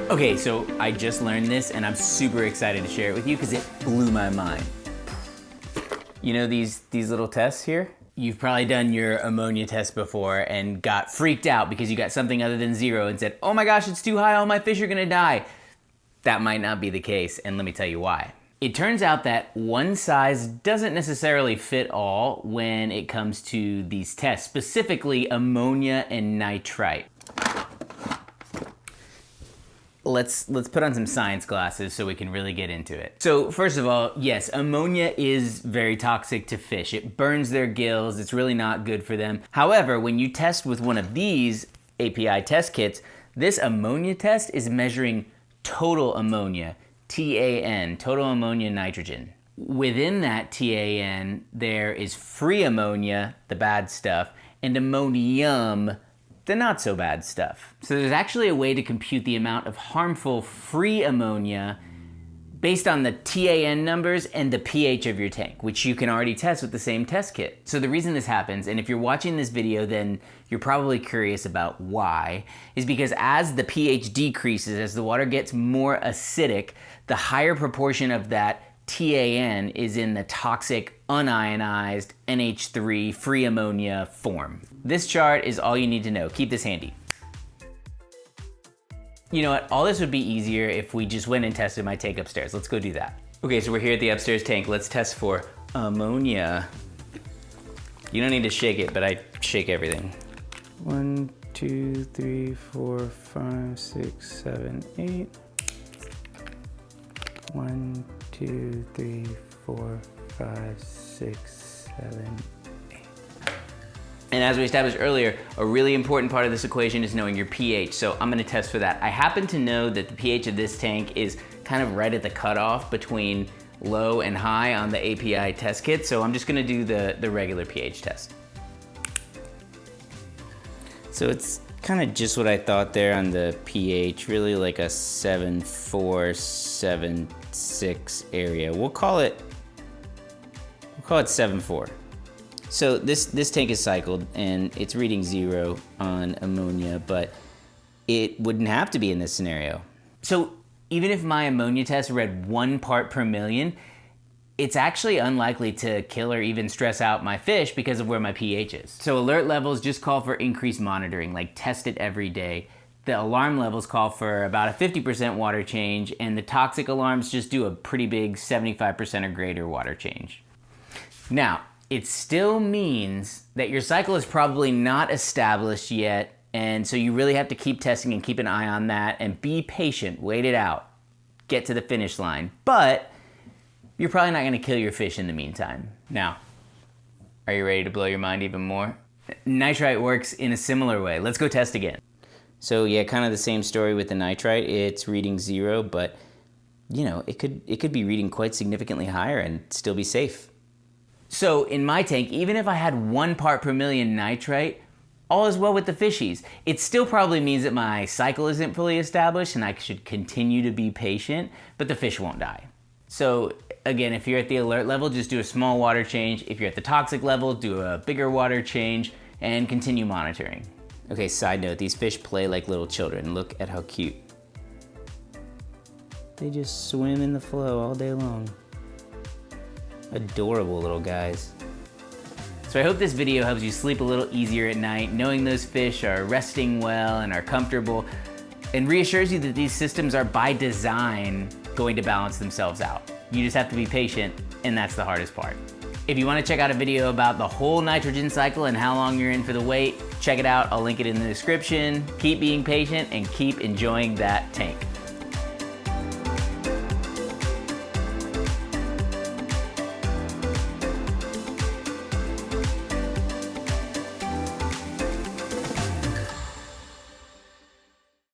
Okay, so I just learned this and I'm super excited to share it with you because it blew my mind. You know these little tests here? You've probably done your ammonia test before and got freaked out because you got something other than 0 and said, oh my gosh, it's too high, all my fish are gonna die. That might not be the case, and let me tell you why. It turns out that one size doesn't necessarily fit all when it comes to these tests, specifically ammonia and nitrite. Let's put on some science glasses so we can really get into it. So first of all, yes, ammonia is very toxic to fish. It burns their gills. It's really not good for them. However, when you test with one of these API test kits, this ammonia test is measuring total ammonia, TAN, total ammonia nitrogen. Within that TAN, there is free ammonia, the bad stuff, and ammonium, the not so bad stuff. So there's actually a way to compute the amount of harmful free ammonia based on the TAN numbers and the pH of your tank, which you can already test with the same test kit. So the reason this happens, and if you're watching this video, then you're probably curious about why, is because as the pH decreases, as the water gets more acidic, the higher proportion of that TAN is in the toxic unionized NH3 free ammonia form. This chart is all you need to know. Keep this handy. You know what? All this would be easier if we just went and tested my tank upstairs. Let's go do that. Okay, so we're here at the upstairs tank. Let's test for ammonia. You don't need to shake it, but I shake everything. 1, 2, 3, 4, 5, 6, 7, 8. 1, 2, 3, 4, 5, 6, 7, 8. And as we established earlier, a really important part of this equation is knowing your pH, so I'm gonna test for that. I happen to know that the pH of this tank is kind of right at the cutoff between low and high on the API test kit, so I'm just gonna do the regular pH test. So it's kind of just what I thought there on the pH, really like a 7.4, 7.6 area. We'll call it 7.4. So this tank is cycled and it's reading 0 on ammonia, but it wouldn't have to be in this scenario. So even if my ammonia test read 1 part per million, it's actually unlikely to kill or even stress out my fish because of where my pH is. So alert levels just call for increased monitoring, like test it every day. The alarm levels call for about a 50% water change, and the toxic alarms just do a pretty big 75% or greater water change. Now, it still means that your cycle is probably not established yet, and so you really have to keep testing and keep an eye on that and be patient, wait it out, get to the finish line. But you're probably not gonna kill your fish in the meantime. Now, are you ready to blow your mind even more? Nitrite works in a similar way. Let's go test again. So yeah, kind of the same story with the nitrite. It's reading 0, but you know, it could be reading quite significantly higher and still be safe. So in my tank, even if I had 1 part per million nitrite, all is well with the fishies. It still probably means that my cycle isn't fully established and I should continue to be patient, but the fish won't die. So again, if you're at the alert level, just do a small water change. If you're at the toxic level, do a bigger water change and continue monitoring. Okay, side note, these fish play like little children. Look at how cute. They just swim in the flow all day long. Adorable little guys. So I hope this video helps you sleep a little easier at night, knowing those fish are resting well and are comfortable, and reassures you that these systems are by design going to balance themselves out. You just have to be patient, and that's the hardest part. If you want to check out a video about the whole nitrogen cycle and how long you're in for the wait, check it out. I'll link it in the description. Keep being patient and keep enjoying that tank.